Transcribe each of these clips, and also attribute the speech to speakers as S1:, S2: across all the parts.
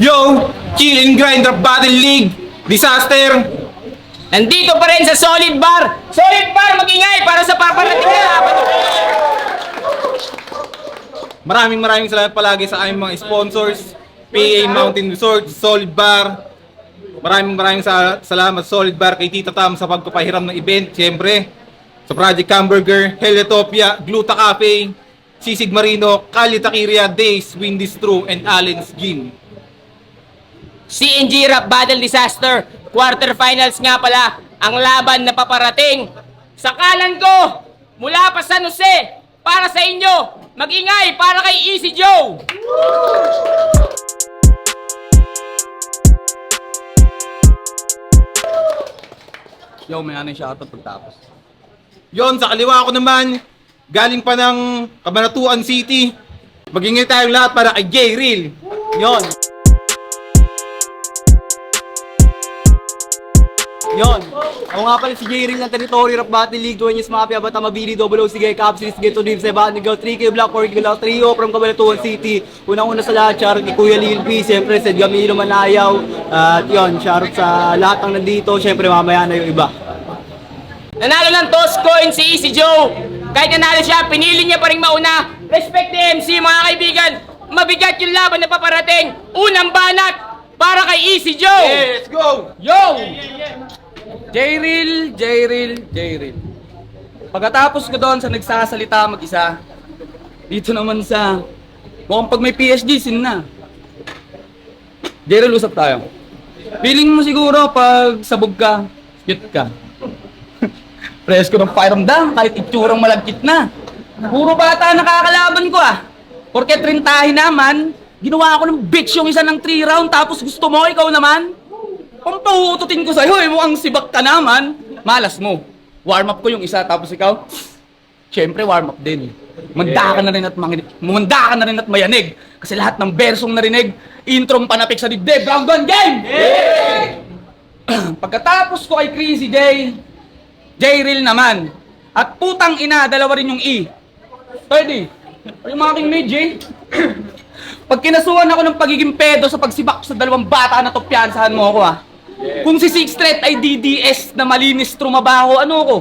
S1: Yo! Chill and Grind Rap Battle League! Disaster!
S2: Nandito pa rin sa Solid Bar! Solid Bar, mag-ingay para sa paparating na laban!
S1: Maraming salamat palagi sa aming mga sponsors, PA Mountain Resort, Solid Bar. Maraming salamat Solid Bar kay Tita Tam sa pagpapahiram ng event, siyempre. Sa Project Hamburger, Helitopia, Gluta Cafe, Sisig Marino, Kali Takiria, Days, Windy's True, and Allen's Gym.
S2: CNG Rap Battle Disaster, quarterfinals nga pala ang laban na paparating. Sa kanan ko, mula pa San Jose, para sa inyo, mag-ingay para kay Easy Joe!
S3: Yo, may ano yung shoutout pagtapos.
S1: Yon, sa kaliwa ko naman, galing pa ng Cabanatuan City. Mag-ingay tayong lahat para kay J-Real.
S3: Yon. Ako nga pala si J-Real ng Territory Rap Battle League, Dueñas Mafia, Batamabili, Double O, Sige, Capsulis, Sige, Tudib, Seba, Nigaw, 3K Black, 4K Black, Trio from Cabanatuan City. Unang-una sa lahat, shoutout kay Kuya Lil P, siyempre, Sed Gamilo Manayaw. At yun, shoutout sa lahat ng nandito, siyempre mamaya na yung iba.
S2: Nanalo ng toss coin si Easy Joe. Kahit nanalo siya, pinili niya pa rin mauna. Respect the MC, mga kaibigan. Mabigat yung laban na paparating. Unang banat para kay Easy Joe.
S1: Let's go!
S2: Yo!
S3: J-Real. Pagkatapos ko doon sa nagsasalita mag-isa, dito naman sa mukhang pag may PhD, sin na. J-Real, usap tayo. Feeling mo siguro pag sabog ka, cute ka. Presko ng pakiramdam, kahit itsurang malagkit na. Puro bata nakakalaban ko ah. Porket rintahin naman, ginawa ko ng bitch yung isa ng 3 round, tapos gusto mo, ikaw naman? Pampahututin ko sa'yo eh, mukhang sibak ka naman. Malas mo. Warm up ko yung isa, tapos ikaw, syempre warm up din. Manda ka na rin at mayanig. Kasi lahat ng bersong narinig, introng panapik sa dibdib, round 1 game! Pagkatapos ko kay Crazy J-Real naman. At putang ina, dalawa rin yung E. Pwede. Yung mga king made, J. Pag kinasuhan ako ng pagiging pedo sa pagsibak sa dalawang bata na to, piyansahan mo ako ah. Kung si Six Threat ay DDS na malinis trumabaho, ano ko?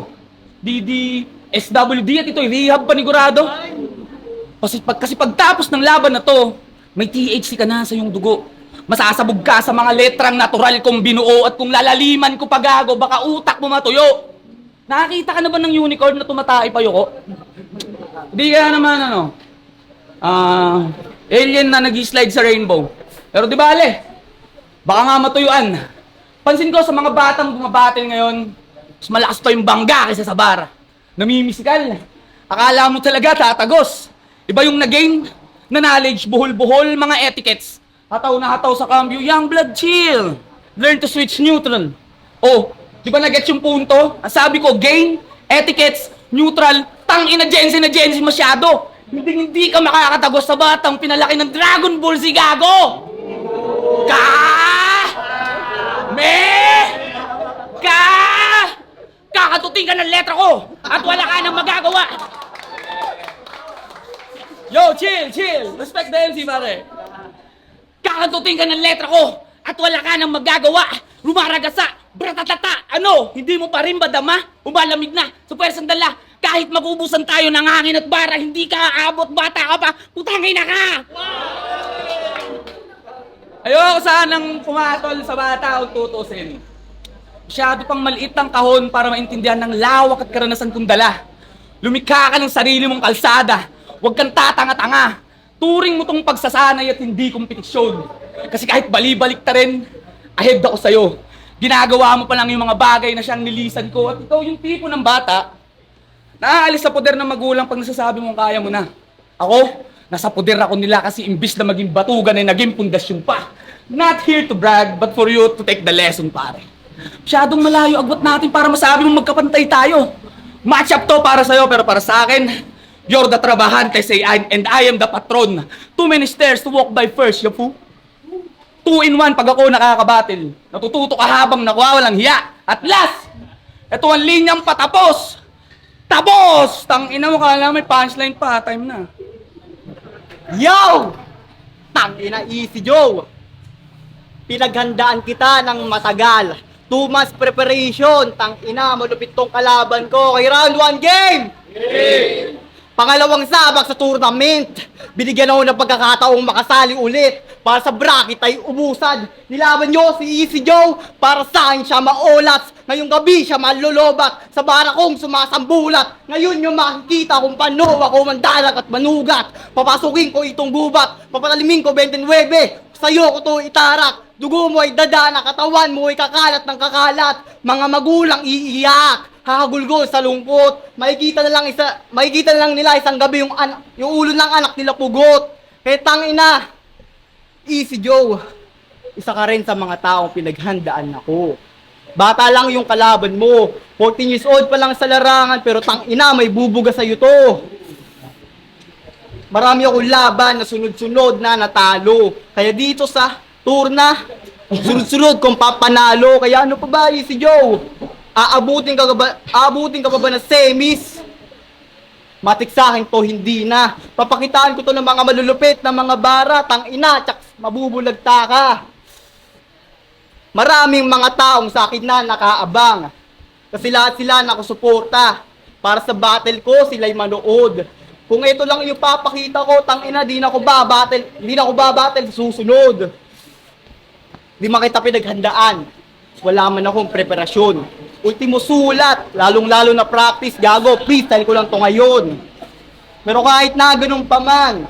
S3: DDSWD at ito'y rehab panigurado. Kasi pagtapos ng laban na to, may THC ka na sa iyong dugo. Masasabog ka sa mga letrang natural kong binuo at kung lalaliman ko pagago, baka utak mo matuyo. Nakakita ka na ba ng unicorn na tumatay pa yuko? Hindi ka naman alien na nag-slide sa rainbow. Pero di bale, baka nga matuyuan. Pansin ko sa mga batang bumabatil ngayon, mas malakas pa yung bangga kaysa sa bar. Namimisikal. Akala mo talaga tatagos. Iba yung na-gain na knowledge, buhol-buhol, mga etiquettes. Hataw na hataw sa cambio, young blood chill. Learn to switch neutral. Oh, di ba na-get yung punto? Ang sabi ko, gain, etiquettes, neutral, tangina na Gen Z masyado. Hindi ka makakatagos sa batang pinalaki ng Dragon Ball si Gago! Kakatuting ka ng letra ko at wala ka nang magagawa! Yo, chill! Respect the MC, pare! Kakatuting ka ng letra ko at wala ka nang magagawa! Rumaragasa! Bratatata! Ano? Hindi mo pa rin ba dama? Umalamig na! Sa pwersang dala! Kahit magubusan tayo ng hangin at bara, hindi ka aabot, bata ka pa, putangay na ka! Ayoko sanang pumatol sa bata o tutusin. Masyado pang maliit ang kahon para maintindihan ng lawak at karanasan kong dala. Lumikha ka ng sarili mong kalsada. Huwag kang tatanga-tanga. Turing mo tong pagsasanay at hindi kompetisyon. Kasi kahit bali-balik ta rin, ahead ako sa'yo. Ginagawa mo pa lang yung mga bagay na siyang nilisan ko at ikaw yung tipo ng bata naaalis sa poder ng magulang pag nasasabi mong kaya mo na. Ako, nasa poder ako nila kasi imbis na maging batugan ay naging pundasyon pa. Not here to brag, but for you to take the lesson, pare. Masyadong malayo agwat natin para masabi mong magkapantay tayo. Match up to para sa'yo, pero para sa akin, you're the trabahante, and I am the patron. Too many stairs to walk by first, yapu. 2 in 1 pag ako nakakabatil. Natututo ka habang nakuwawalang hiya. At last, ito ang linyang patapos. Tapos! Tangina mo, kala may punchline pa, time na. Yo! Tangina, Easy Joe!
S4: pinaghandaan kita ng matagal. 2 months preparation, tang ina, malupit tong kalaban ko. Kay round 1 game! Pangalawang sabak sa tournament. Binigyan ako ng pagkakataong makasali ulit para sa bracket ay ubusan. Nilaban nyo si Easy Joe para sa akin siya maolas. Ngayong gabi siya malulubat sa barakong sumasambulat. Ngayon nyo makikita kung paano ako mandalag at manugat. Papasukin ko itong gubat, papatalimin ko 29. Sa'yo ko to itarak. Dugo mo ay dadana, katawan mo ay kakalat ng kakalat. Mga magulang iiyak, hahagulgol sa lungkot. Makikita na lang nila isang gabi yung ulo ng anak nila pugot. Kaya tangina, Easy Joe, isa ka rin sa mga taong pinaghandaan ako. Bata lang yung kalaban mo. 14 years old pa lang sa larangan, pero tangina, may bubuga sa'yo to. Marami akong laban na sunod-sunod na natalo. Kaya dito sa turna, sunod-sunod kung papanalo. Kaya ano pa ba, Easy Joe? Aabutin ka pa ba na semis? Matik sa akin to, hindi na. Papakitaan ko to ng mga malulupit na mga bara. Tangina, tsaks mabubulagta ka. Maraming mga taong sa akin na nakaabang. Kasi lahat sila nakasuporta. Para sa battle ko, sila'y manood. Kung ito lang yung papakita ko, tangina, di na ako babattle sa susunod. Di makita pinaghandaan. Wala man akong preparasyon. Ultimo sulat, lalong-lalo na practice, gago, freestyle ko lang to ngayon. Pero kahit na ganun pa man,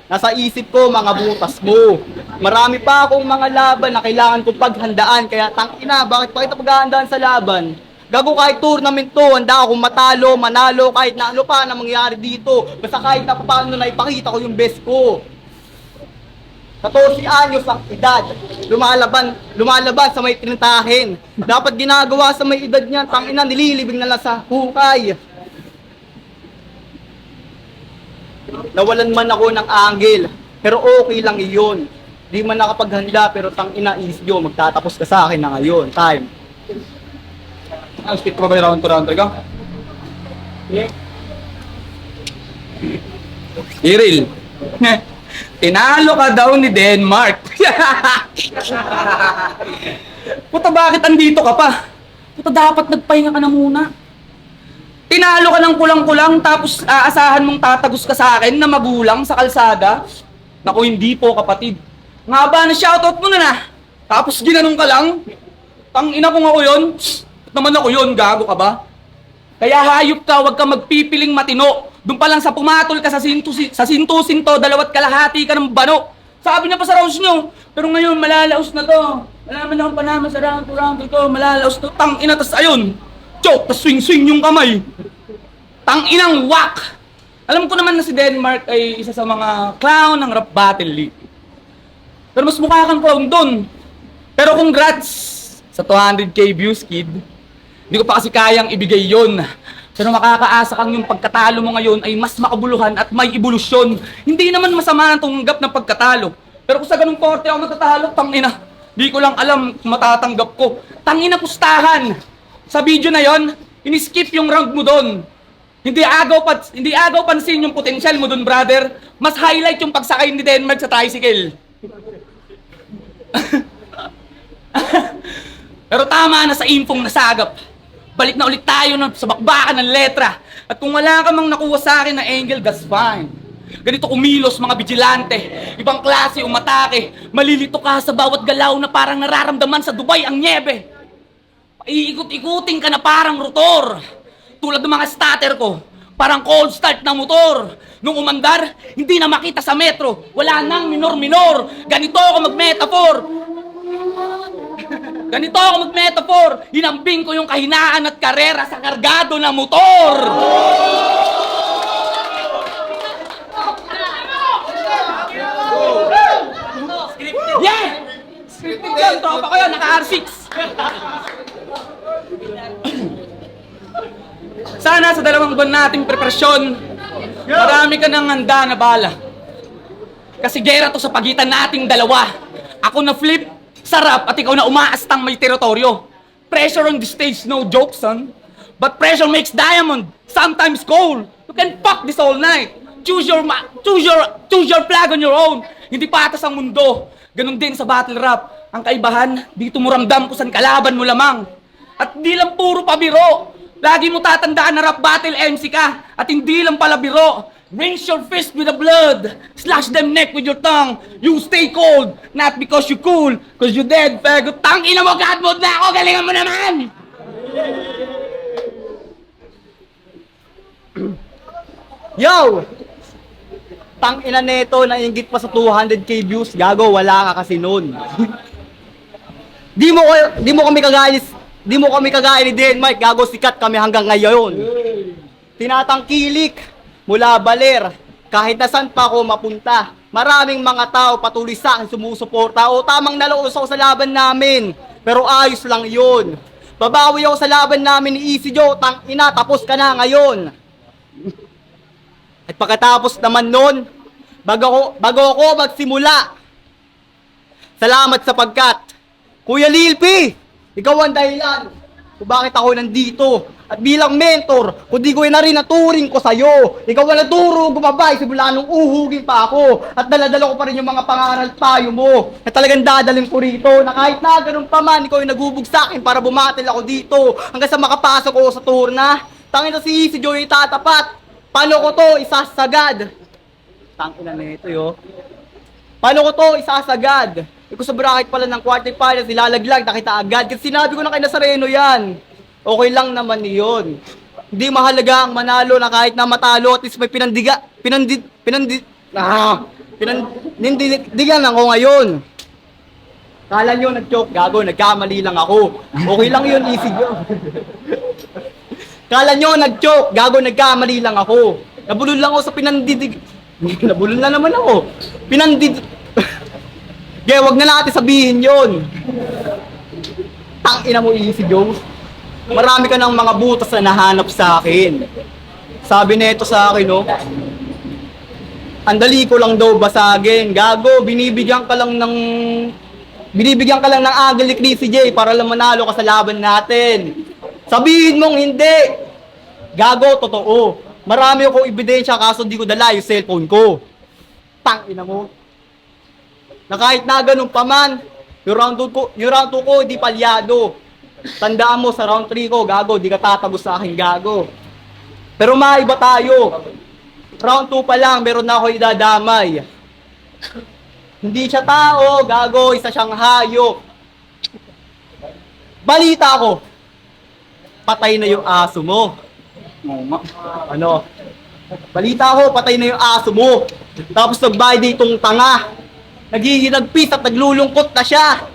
S4: nasa isip ko mga butas mo. Marami pa akong mga laban na kailangan kong paghandaan, kaya tangina, bakit pa kita paghahandaan sa laban? Gago, kahit tournament to, handa akong matalo, manalo, kahit na ano pa na mangyari dito. Basta kahit na paano na ipakita ko yung best ko. 14 anyos ang edad, lumalaban sa may trintahin. Dapat ginagawa sa may edad niyan, tangina, nililibing na lang sa hukay. Nawalan man ako ng angle, pero okay lang iyon. Di man nakapaghanda, pero tangina, Easy Joe, magtatapos ka sa akin na ngayon. Time.
S3: Ang speed ko ba yung round to round ka? Iril. Tinalo ka daw ni Denmark. Puta, bakit andito ka pa? Puta, dapat nagpahinga ka na muna. Tinalo ka ng kulang-kulang tapos aasahan mong tatagos ka sa akin na magulang sa kalsada? Naku, hindi po, kapatid. Nga ba na shoutout mo na? Tapos ginanong ka lang? Tangina ko nga ko yun. Ba't naman ako yun, gago ka ba? Kaya hayop ka, wag ka magpipiling matino. Doon pa lang sa pumatol ka sa sinto-sinto, 2.5 ka ng bano. Sabi na pa sa rounds nyo. Pero ngayon, malalaos na to. Malaman akong panama sa round to round ito. Malalaos to. Tangina, tas ayun. Choke, tas swing-swing yung kamay. Tanginang whack. Alam ko naman na si Denmark ay isa sa mga clown ng Rap Battle League. Pero mas mukha kang clown doon. Pero congrats sa 200k views, kid. Hindi ko pa kasi kayang ibigay yon. Pero makakaasa kang yung pagkatalo mo ngayon ay mas makabuluhan at may ebolusyon. Hindi naman masama ang tumanggap ng pagkatalo. Pero kung sa ganung korte ako matatalo, tangina. Di ko lang alam kung matatanggap ko. Tangina, pustahan. Sa video na yon, ini-skip yung round mo doon. Hindi agaw pansin yung potential mo doon, brother. Mas highlight yung pagsakay ni Denmark sa tricycle. Pero tama na sa infong nasagap. Balik na ulit tayo sa bakbakan ng letra. At kung wala ka mang nakuha sa akin na angle, that's fine. Ganito kumilos mga vigilante. Ibang klase umatake. Malilito ka sa bawat galaw na parang nararamdaman sa Dubai ang niebe. Iikot-ikuting ka na parang rotor. Tulad ng mga starter ko. Parang cold start na motor. Nung umandar, hindi na makita sa metro. Wala nang minor-minor. Ganito ako mag-metaphor. Hinambing ko yung kahinaan at karera sa kargado na motor. Yeah! Scripted yan, tropa ko yun, naka-R6. Sana sa 2 buwan nating preparasyon, marami ka ng handa na bala. Kasi gera to sa pagitan nating dalawa. Ako na flip, sarap, at ikaw na umaastang may teritoryo. Pressure on the stage, no joke, son. But pressure makes diamond, sometimes gold. You can fuck this all night. choose your flag on your own. Hindi patas ang mundo. Ganon din sa battle rap. Ang kaibahan, dito mo ramdam kung saan kalaban mo lamang. At di lang puro pabiro. Lagi mo tatandaan na rap battle MC ka. At hindi lang pala biro. Rinse your fist with the blood. Slash them neck with your tongue. You stay cold. Not because you cool. Cause you dead, fego. Tangina mo, God mode na ako. Galingan mo naman.
S4: Yo! Tang ina neto, nainggit pa sa 200k views. Gago, wala ka kasi nun. Di mo kami kagaya ni Den Mike. Gago, sikat kami hanggang ngayon. Tinatangkilik mula baler. Kahit nasan pa ako mapunta. Maraming mga tao patuloy sa akin sumusuporta. O tamang naloos ako sa laban namin. Pero ayos lang yun. Babawi ako sa laban namin ni Easy Joe. Tang ina, tapos ka na ngayon. At pagkatapos naman nun, bago ako magsimula, salamat sapagkat, Kuya Lil P, ikaw ang dahilan kung bakit ako nandito. At bilang mentor, kundi ko na rin naturing ko sa'yo. Ikaw ang naturo gumabay simula nung uhugin pa ako. At daladala ko pa rin yung mga pangaral payo mo na talagang dadalhin ko rito. Na kahit na ganun pa man, ikaw yung nagubog sa akin para bumatil ako dito. Hanggang sa makapasok ako sa turna. Tangin na si Joey tatapat. Paano ko to isasagad? Tangina na ito, yo. Paano ko to isasagad? Iko sa bracket pala ng quarterfinals, nilalaglag, nakita agad. Kasi sinabi ko na kay Nazareno yan. Okay lang naman yun. Hindi mahalaga ang manalo na kahit na matalo, at least may pinindigan ako ngayon. Kala nyo nag-choke, gago, nagkamali lang ako. Okay lang yun, easy go. Kala nyo nag-choke, gago, nagkamali lang ako. Nabulol lang ako sa pinandidig... Nabulol na naman ako. Gaya, wag na natin sabihin yun. Tangina mo, Easy Joe. Marami ka ng mga butas na nahanap sa akin. Sabi nito sa akin, no? Andali ko lang daw basagin. Gago, binibigyan ka lang ng angle ni Chrissy J para lang manalo ka sa laban natin. Sabihin mong hindi. Gago, totoo. Marami akong ebidensya kaso di ko dala yung cellphone ko. Tangina mo. Na kahit na ganun pa man, yung round 2 ko, di palyado. Tandaan mo sa round 3 ko, gago, di ka tatagos sa akin, gago. Pero maiba tayo. Round 2 pa lang, meron na ako idadamay. Hindi siya tao, gago, isa siyang hayop. Balita ko, patay na yung aso mo. Ano? Balita ko, patay na yung aso mo. Tapos nagbayad itong tanga. Naghihinagpis at naglulungkot na siya.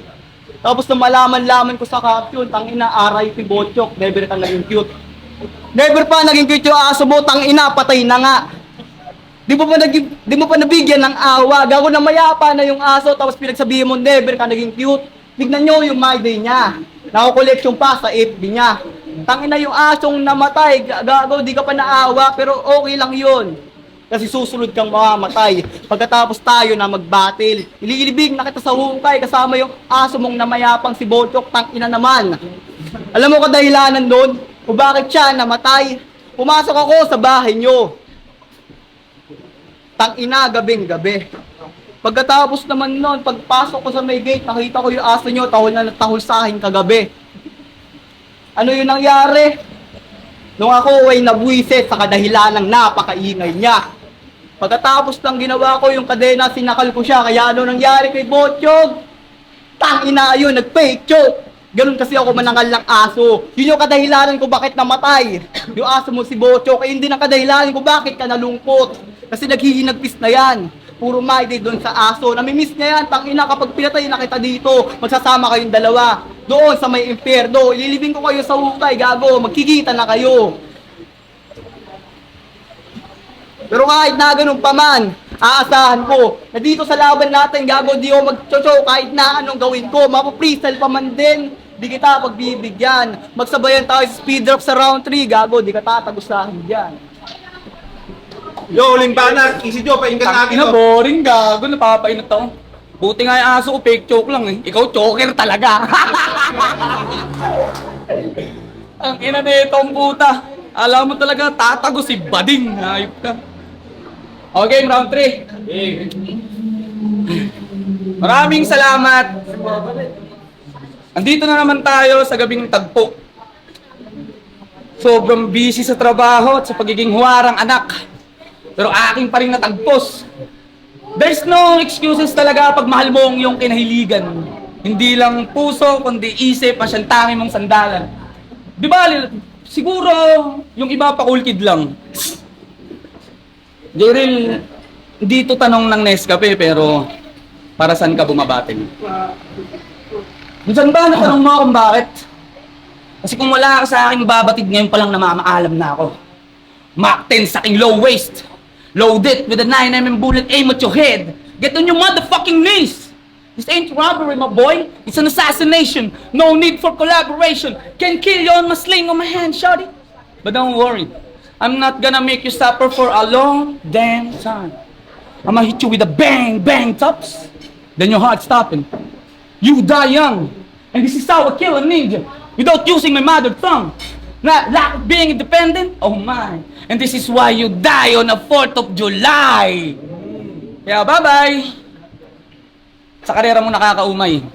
S4: Tapos nang malaman-laman ko sa caption, tangina, RIP Botchok, never ka naging cute. Never pa naging cute yung aso mo, tangina, patay na nga. Di mo pa nabigyan ng awa. Gago na mayapa na yung aso, tapos pinagsabihin mo, never ka naging cute. Tignan nyo yung my day niya. Nako-collection pa sa FB niya. Tangina yung asong namatay, gago, di ka pa naawa, pero okay lang yun. Kasi susunod kang mamamatay. Pagkatapos tayo na mag-battle, ililibig na kita sa hukay kasama yung aso mong namayapang si Bochok, tangina naman. Alam mo kadahilanan doon kung bakit siya namatay? Pumasok ako sa bahay nyo. Tangina, gabing-gabi. Pagkatapos naman nun, pagpasok ko sa may gate, nakita ko yung aso nyo, tahol na tahol sa akin kagabi. Ano yung nangyari? Nung ako ay nabwisit sa kadahilan ng napakaingay niya. Pagkatapos ng ginawa ko yung kadena, sinakal ko siya. Kaya ano nangyari kay Botchog? Tangina yun, nag-fake choke. Ganun kasi ako manangal ng aso. Yun yung kadahilanan ko bakit namatay. Yung aso mo si Botchog, ay hindi na kadahilanan ko bakit ka nalungkot. Kasi naghihinagpis na yan. Puro maide doon sa aso. Namimiss niya yan. Tangina, kapag pinatay na kita dito, magsasama kayong dalawa. Doon sa may impyerno. Ililibing ko kayo sa hukay, gago. Magkikita na kayo. Pero kahit na ganun pa man, aasahan ko na dito sa laban natin, gago, di ako mag-chocho kahit na anong gawin ko. Mapu-freestyle pa man din. Di kita pagbibigyan. Magsabayan tayo sa speed drop sa round 3, gago. Di ka tatagos sa akin dyan.
S1: Yo, Limbanat, Easy Joe, painggan natin
S3: Tangina,
S1: to.
S3: boring, gago, napapainat ako. Buti nga yung aso ko, fake choke lang eh. Ikaw, choker talaga. Ang ina na itong puta. Alam mo talaga, tatago si Bading. Hayop ka. Okay, round 3. Maraming salamat. Andito na naman tayo sa gabing tagpo. Sobrang busy sa trabaho at sa pagiging huwarang anak. Pero aking pa rin natagpos. There's no excuses talaga pag mahal mo ang iyong kinahiligan. Hindi lang puso, kundi isip ang siyang tangi mong sandalan. Di ba, siguro yung iba pa cool kid lang. Jeril, dito tanong ng Nescafe pero para saan ka bumabating? Minsan ba natanong mo kung bakit? Kasi kung wala ka sa aking babatid ngayon palang namamaalam na ako. Mach 10 sa aking low waist. Loaded with a 9mm bullet aim at your head. Get on your motherfucking knees! This ain't robbery, my boy. It's an assassination. No need for collaboration. Can kill you on my sling on my hand, shawty. But don't worry. I'm not gonna make you suffer for a long damn time. I'ma hit you with a bang, bang tops. Then your heart stopping. You die young. And this is how I kill a ninja. Without using my mother tongue. Not lack of being independent? Oh my. And this is why you die on the 4th of July. Kaya bye-bye. Sa karera mo nakakaumay.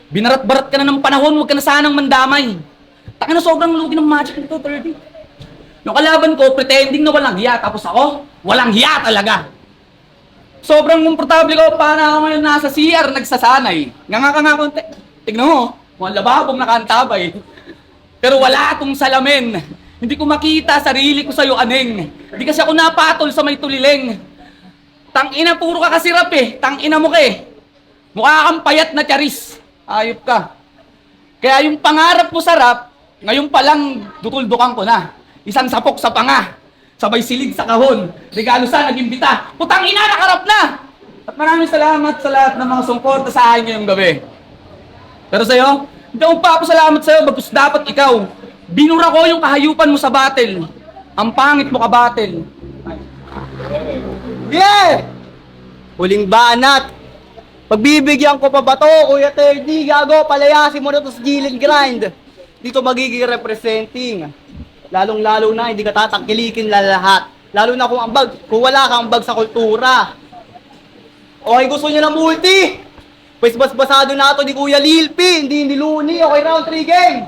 S3: Binarat-barat ka na ng panahon, huwag ka na sanang mandamay. Taka na sobrang lugi ng magic nito, 30. Yung kalaban ko, pretending na walang hiya. Tapos ako, walang hiya talaga. Sobrang komportable ko, para ako ngayon nasa CR, nagsasanay. Nga nga konti. Tignan mo, mukhang lababong nakaantabay. Pero wala akong salamin. Hindi ko makita sarili ko sa'yo, aneng. Hindi kasi ako napatol sa may tulileng. Tangina, puro ka kasirap eh. Tangina mo ka eh. Mukha kang payat na charis. Ayop ka. Kaya yung pangarap mo sarap, ngayon palang dutuldukan ko na. Isang sapok sa panga. Sabay silid sa kahon. Regalo sa nag-imbita. Putang ina, nakarap na! At maraming salamat sa lahat ng mga sungkota sa akin ngayong gabi. Pero sa'yo, hindi ako papasalamat sa'yo, bagkus dapat ikaw. Binura ko yung kahayupan mo sa battle. Ang pangit mo ka battle.
S4: Yeah! Huling banat. Pagbibigyan ko pa ba to, Kuya Terdy? Gago, palayasin mo na to sa Jilin Grind. Dito magiging representing. Lalong-lalo na, hindi ka tatangkilikin lahat. Lalo na kung wala kang ambag sa kultura. Okay, gusto niyo ng multi? Pues basado na ito ni Kuya Lilpi, hindi ni Looney. Okay, round 3 game.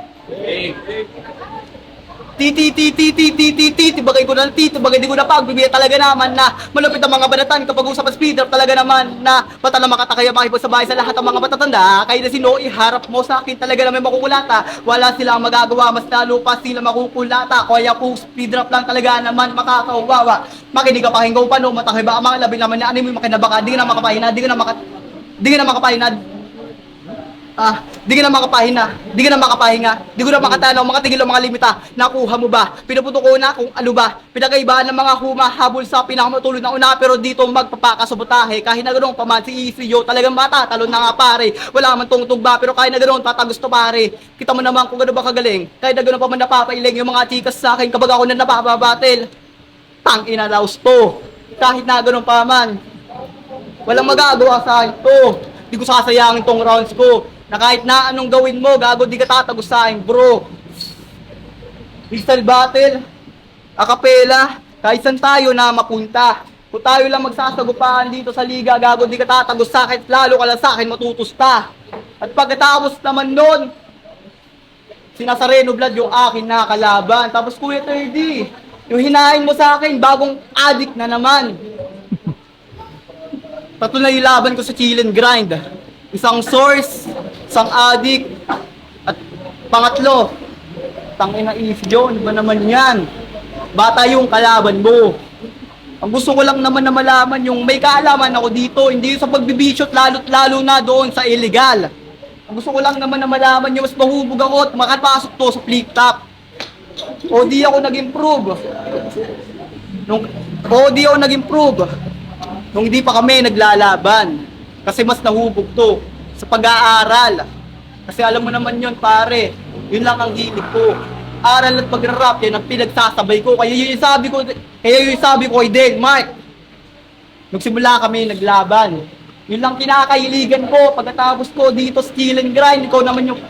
S4: Tibagay ko ng tibagay di ko na pagbibigay talaga naman na malupit ang mga banatan kapag usapan speeder talaga naman na bata na makatakaya makipagsabahay sa lahat ng mga matatanda. Kaya na sino iharap mo sa akin talaga na may makukulata. Wala silang magagawa, mas lalo pa sila makukulata. Kaya kung speed drop lang talaga naman makakawawa. Makinig ka pakinggaw pa no, matangay ba ang mga labi naman na ano mo makinabaka. Di ka na makapahina, di ka na makapahina. Di ka na makapahinga, di ko na makatanaw, makatigil ang mga limita. Nakuha mo ba? Pinuputo ko na kung ano ba? Pinagkaibahan ng mga humahabol sa pinakamatulog na una, pero dito magpapakasabotahe. Kahit na ganoon pa man si Easy talagang matatalon na nga pare. Wala man tungtog ba, pero kahit na ganoon tatagusto pare. Kita mo naman kung gano'n ba kagaling. Kahit na ganoon pa man napapailing yung mga tikas sa akin kapag ako na napapabatil. Tangina laos to. Kahit na ganoon pa man. Walang magagawa sa akin to. Di ko sasayangin tong rounds ko. Na kahit na anong gawin mo, gago di ka tatagos sa akin, bro. Freestyle battle, acapella, kahit saan tayo na mapunta. Kung tayo lang magsasagupaan dito sa liga, gago di ka tatagos sa akin, lalo ka lang sa akin matutusta. At pagkatapos naman nun, sinasareno blood yung akin na kalaban. Tapos Kuya Terdy, yung hinahin mo sa akin, bagong addict na naman. Tatlo na yung laban ko sa chill and grind. Isang source, isang addict, at pangatlo, tangina Easy John, ba naman yan? Bata yung kalaban mo. Ang gusto ko lang naman na malaman yung may kaalaman ako dito, hindi yung sa pagbibishot lalo na doon sa illegal. Ang gusto ko lang naman na malaman yung mas mahubog ako at makapasok to sa flip top. O di ako nag-improve. Nung hindi pa kami naglalaban. Kasi mas nahubog to sa pag-aaral. Kasi alam mo naman yun pare, yun lang ang hilig ko. Aral at pag-rap, yan ang pinagsasabay ko. Kaya yung sabi ko kay Denmark. Nagsimula kami naglaban. Yun lang kinakahiligan ko. Pagkatapos ko dito skill and grind, ikaw naman yung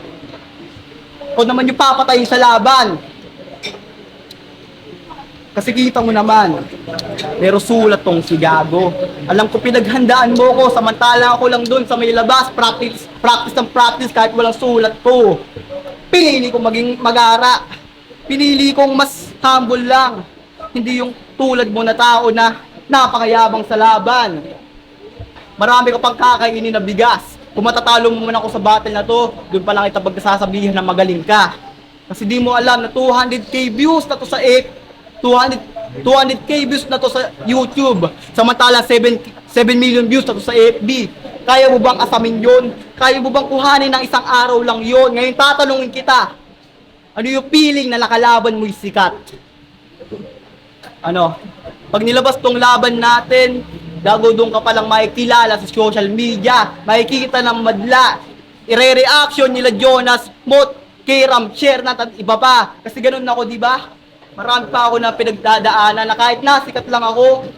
S4: papatay sa laban. Kasi kita mo naman, pero sulat tong si Gago. Alam ko pinaghandaan mo ko, samantala ako lang dun sa may labas, practice ng practice kahit walang sulat ko. Pinili kong maging mag-ara. Pinili kong mas humble lang. Hindi yung tulad mo na tao na napakayabang sa laban. Marami ka pang kakainin na bigas. Kung matatalo mo man ako sa battle na to, doon pa lang kita pagkasasabihin na magaling ka. Kasi di mo alam na 200k views na to sa 200k views na to sa YouTube. Samantala 7 million views na to sa FB. Kaya mo bang asamin yun? Kaya mo bang kuhanin ng isang araw lang yun? Ngayon tatanungin kita, ano yung feeling na nakalaban mo'y sikat? Ano? Pag nilabas tong laban natin, Gago doon ka palang makikilala sa social media, makikita ng madla, ire-reaction nila Jonas, Mot, Kiram, share natin iba pa. Kasi ganun ako, di ba? Marami pa ako na pinagdadaanan na kahit nasikat lang ako,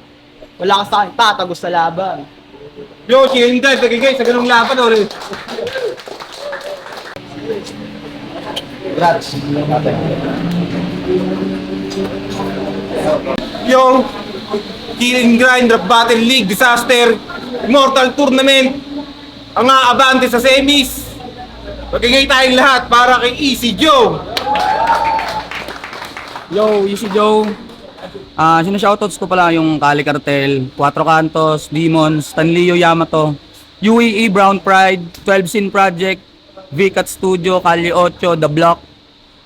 S4: wala ka sa akin tatagos sa laban.
S1: Yo, cheering guys, lagi guys, sa ganung laban ulit. Yo, Kill and Grind, Rap Battle League, Disaster, Immortal Tournament, ang aabante sa semis. Magigay tayong lahat para kay Easy Joe.
S3: Yo, Easy Joe. Sinashoutouts ko pala yung Kali Cartel, Cuatro Cantos, Demons, Tanlio Yamato, UAE Brown Pride, 12 Sin Project, VCAT Studio, Kali 8, The Block,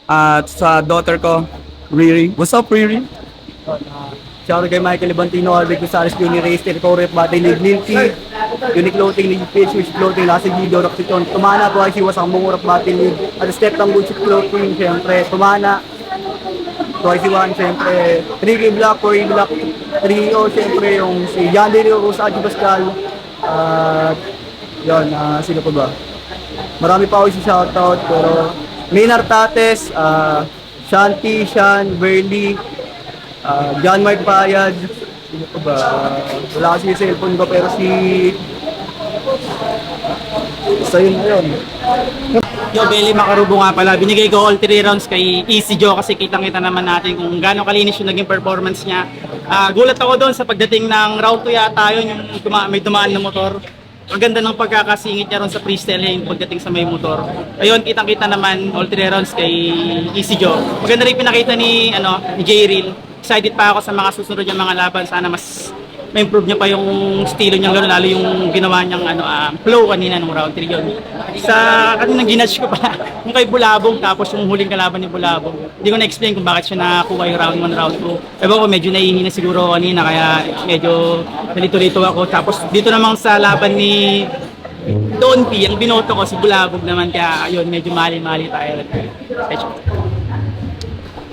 S3: at sa daughter ko, Riri. What's up, Riri?
S4: Shout out kay Michael Levantino, Alvin Gonzalez, Uni Race, Territory, Battle League, Linty, Unique Clothing, League Page, Wish Clothing, Lasig Video, Roxiton, Tumana po ay siwas ang mungurap Battle League, at Step ng Good Clothing, syempre, Tumana, Twice One, syempre, 3K Black, 4K Black, 3O, syempre, yung si John Derio, Rosa Adi Pascal, at yun, sino pa ba? Marami pa ako si shoutout, pero Maynard Tates, Shanti, Shan, Burley, John Mark Payad, sino pa ba? Wala kasi yung cellphone ko, pero basta yun na yun.
S5: Yo, Belly Macarubo nga pala. Binigay ko all 3 rounds kay Easy Joe kasi kitang-kita naman natin kung gaano kalinis yung naging performance niya. Gulat ako doon sa pagdating ng round 2 yata yun, yung may dumaan na motor. Ang ganda ng pagkakasingit niya ron sa freestyle yung pagdating sa may motor. Ayun, kitang-kita naman all 3 rounds kay Easy Joe. Maganda rin pinakita ni J-Reel. Excited pa ako sa mga susunod yung mga laban. Sana mas ma-improve niya pa yung estilo niya, lalo yung ginawa niyang flow kanina nung round 3 yun. Sa kaninang ginatch ko pa, yung kay Bulabog, tapos yung huling kalaban ni Bulabog. Hindi ko na-explain kung bakit siya nakakuha yung round 1, round 2. Ewan ko, medyo nahihina siguro kanina, kaya medyo nalito-lito ako. Tapos dito namang sa laban ni Don P, ang binoto ko si Bulabog naman, kaya yun, medyo mali-mali tayo.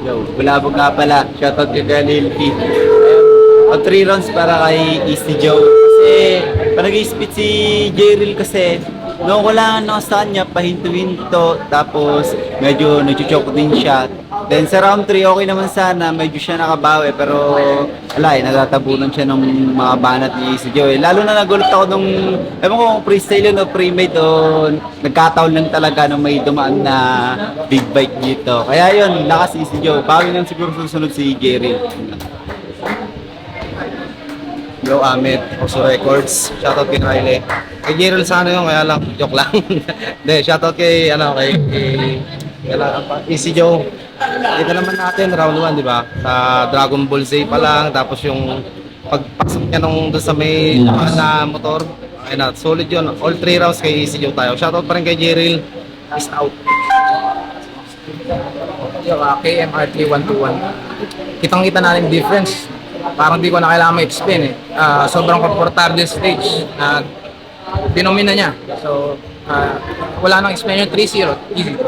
S6: Yo, Bulabog nga pala. Shoutout kay Lil P. Ang 3 rounds para kay Easy Joe. Kasi, nag-spit si J-Reel kasi, noong ko lang sa kanya, pahinto-hinto, tapos medyo nag-choke din siya. Then sa round 3, okay naman sana, medyo siya nakabawi, pero wala natatabunan siya ng mga banat ni Easy Joe. Lalo na nagulat ako nung, ewan ko kung freestyle yun o pre-made o nagkataon lang talaga nung may dumaan na big bike dito. Kaya yun, lakas Easy Joe. Bawi lang siguro susunod si J-Reel.
S7: Yo, Amit, Oso Records. Shoutout kay Riley. Kay Gerald sana yun, kaya lang, joke lang. Hindi, shoutout kay Easy Joe. Dito naman natin, round 1, di ba? Sa Dragon Ball Z pa lang, tapos yung pagpasok niya nung doon sa may na motor. Ayun na, solid yun. All 3 rounds kay Easy Joe tayo. Shoutout pa rin kay Gerald. Peace out.
S8: Yung KMRT 121. Kitang-kita natin difference. Parang di ko na kailangan ma-explain eh. Sobrang komportable stage na dinomina niya. So, wala nang explain yung 3-0. Easy.